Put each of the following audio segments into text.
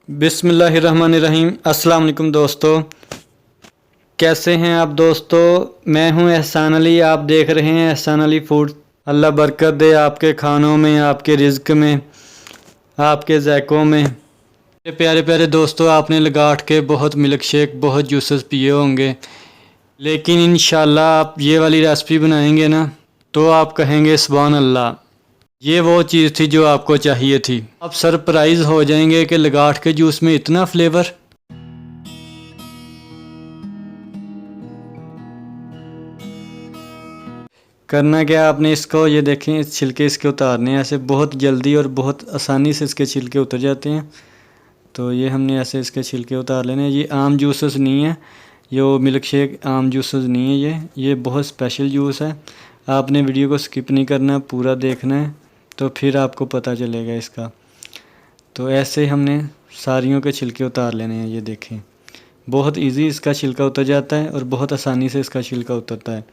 बिस्मिल्लाहिर्रहमानिर्रहीम। अस्सलाम वालेकुम दोस्तों, कैसे हैं आप दोस्तों। मैं हूं एहसान अली, आप देख रहे हैं एहसान अली फूड। अल्लाह बरकत दे आपके खानों में, आपके रिज़्क में, आपके ज़ायक़ों में। मेरे प्यारे प्यारे दोस्तों, आपने लगाट के बहुत मिल्क शेक, बहुत जूसेस पिए होंगे, लेकिन इंशाल्लाह आप ये वाली रेसिपी बनाएंगे ना तो आप कहेंगे सुभान अल्लाह, ये वो चीज़ थी जो आपको चाहिए थी। आप सरप्राइज़ हो जाएंगे कि लगाठ के जूस में इतना फ्लेवर। करना क्या आपने, इसको ये देखें, इस छिलके इसके उतारने हैं ऐसे, बहुत जल्दी और बहुत आसानी से इसके छिलके उतर जाते हैं। तो ये हमने ऐसे इसके छिलके उतार लेने हैं। ये आम जूसेस नहीं है, ये वो मिल्क शेक आम जूसेस नहीं है, ये बहुत स्पेशल जूस है। आपने वीडियो को स्किप नहीं करना, पूरा देखना है, तो फिर आपको पता चलेगा इसका। तो ऐसे हमने सारियों के छिलके उतार लेने हैं। ये देखें, बहुत इजी इसका छिलका उतर जाता है और बहुत आसानी से इसका छिलका उतरता है।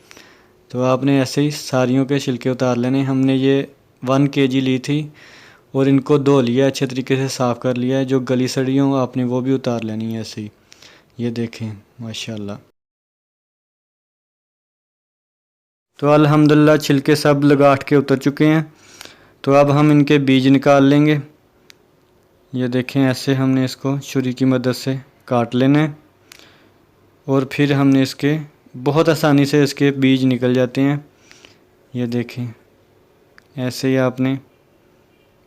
तो आपने ऐसे ही सारियों के छिलके उतार लेने। हमने ये 1 kg ली थी और इनको धो लिया, अच्छे तरीके से साफ़ कर लिया है। जो गली सड़ी हो आपने वो भी उतार लेनी है ऐसे ही। ये देखें माशाल्लाह। तो अल्हम्दुलिल्लाह छिलके सब लगाट के उतर चुके हैं। तो अब हम इनके बीज निकाल लेंगे। ये देखें, ऐसे हमने इसको छुरी की मदद से काट लेना है और फिर हमने इसके बहुत आसानी से इसके बीज निकल जाते हैं। ये देखें, ऐसे ही आपने,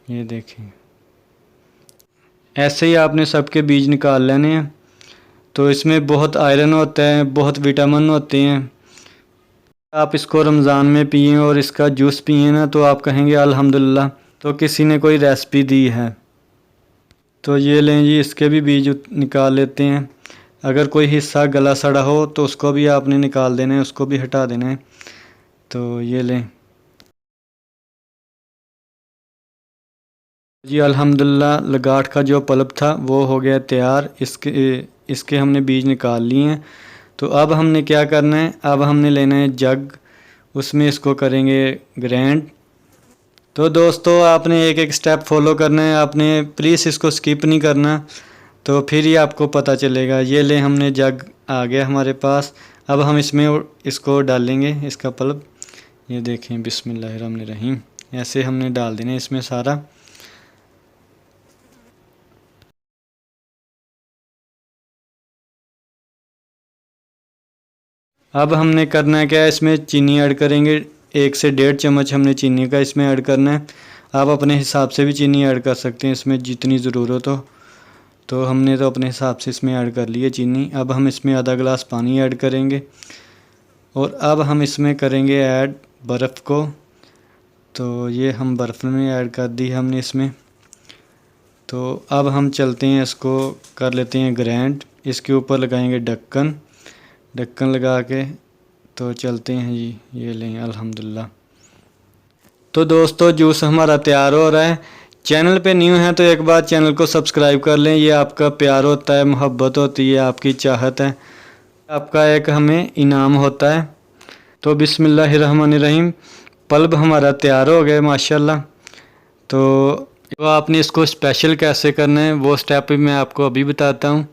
ये देखें, ऐसे ही आपने सबके बीज निकाल लेने हैं। तो इसमें बहुत आयरन होता है, बहुत विटामिन होते हैं। आप इसको रमज़ान में पिए और इसका जूस पिए ना तो आप कहेंगे अल्हम्दुलिल्लाह, तो किसी ने कोई रेसिपी दी है। तो ये लें जी, इसके भी बीज निकाल लेते हैं। अगर कोई हिस्सा गला सड़ा हो तो उसको भी आपने निकाल देना है, उसको भी हटा देना है। तो ये लें जी, अल्हम्दुलिल्लाह लगाठ का जो पल्प था वो हो गया तैयार। इसके हमने बीज निकाल लिए हैं। तो अब हमने क्या करना है, अब हमने लेना है जग, उसमें इसको करेंगे ग्राइंड। तो दोस्तों आपने एक एक स्टेप फॉलो करना है, आपने प्लीज़ इसको स्किप नहीं करना, तो फिर ही आपको पता चलेगा। ये ले, हमने जग आ गया हमारे पास। अब हम इसमें इसको डालेंगे, इसका पल्प। ये देखें, बिस्मिल्लाहिर्रहमानिर्रहीम, ऐसे हमने डाल देना इसमें सारा। अब हमने करना है क्या, इसमें चीनी ऐड करेंगे। 1 से 1.5 चम्मच हमने चीनी का इसमें ऐड करना है। आप अपने हिसाब से भी चीनी ऐड कर सकते हैं इसमें जितनी ज़रूरत हो। तो हमने तो अपने हिसाब से इसमें ऐड कर ली है चीनी। अब हम इसमें आधा गिलास पानी ऐड करेंगे और अब हम इसमें करेंगे ऐड बर्फ़ को। तो ये हम बर्फ़ में ऐड कर दी हमने इसमें। तो अब हम चलते हैं, इसको कर लेते हैं ग्राइंड। इसके ऊपर लगाएंगे ढक्कन, ढक्कन लगा के तो चलते हैं जी। ये लें, अल्हम्दुलिल्लाह। तो दोस्तों जूस हमारा तैयार हो रहा है। चैनल पे न्यू है तो एक बार चैनल को सब्सक्राइब कर लें। ये आपका प्यार होता है, मोहब्बत होती है, आपकी चाहत है, आपका एक हमें इनाम होता है। तो बिस्मिल्लाहिर्रहमानिर्रहीम, पल्प हमारा तैयार हो गया माशाल्लाह। तो आपने इसको स्पेशल कैसे करना है वो स्टेप भी मैं आपको अभी बताता हूँ।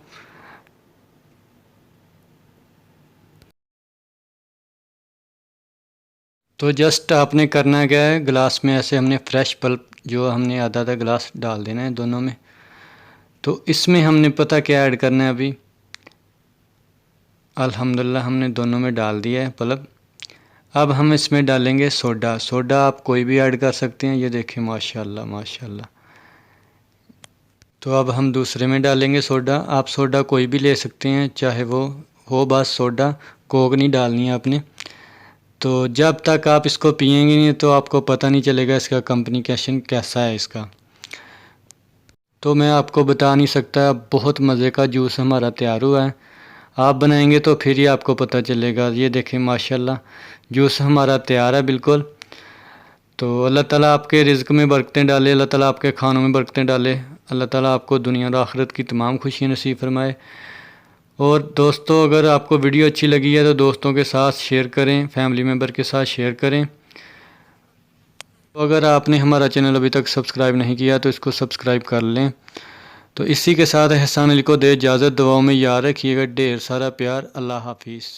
तो जस्ट आपने करना क्या है, गिलास में ऐसे हमने फ्रेश पल्प जो हमने आधा आधा गिलास डाल देना है दोनों में। तो इसमें हमने पता क्या ऐड करना है अभी, अल्हम्दुलिल्लाह हमने दोनों में डाल दिया है पल्प। अब हम इसमें डालेंगे सोडा। सोडा आप कोई भी ऐड कर सकते हैं। ये देखें माशाल्लाह माशाल्लाह। तो अब हम दूसरे में डालेंगे सोडा। आप सोडा कोई भी ले सकते हैं, चाहे वो हो बस सोडा, कोक नहीं डालनी है आपने। तो जब तक आप इसको पिएंगे नहीं तो आपको पता नहीं चलेगा इसका कम्युनिकेशन कैसा है इसका। तो मैं आपको बता नहीं सकता, बहुत मज़े का जूस हमारा तैयार हुआ है। आप बनाएंगे तो फिर ही आपको पता चलेगा। ये देखें माशाल्लाह, जूस हमारा तैयार है बिल्कुल। तो अल्लाह ताला आपके रिज़्क में बरकतें डाले, अल्लाह ताला आपके खानों में बरकतें डाले, अल्लाह ताला आपको दुनिया और आखिरत की तमाम खुशियाँ नसीब फरमाए। और दोस्तों अगर आपको वीडियो अच्छी लगी है तो दोस्तों के साथ शेयर करें, फैमिली मेम्बर के साथ शेयर करें। तो अगर आपने हमारा चैनल अभी तक सब्सक्राइब नहीं किया तो इसको सब्सक्राइब कर लें। तो इसी के साथ एहसान अली को दे इजाज़त। दुआओं में याद रखिएगा। ढेर सारा प्यार। अल्लाह हाफिज़।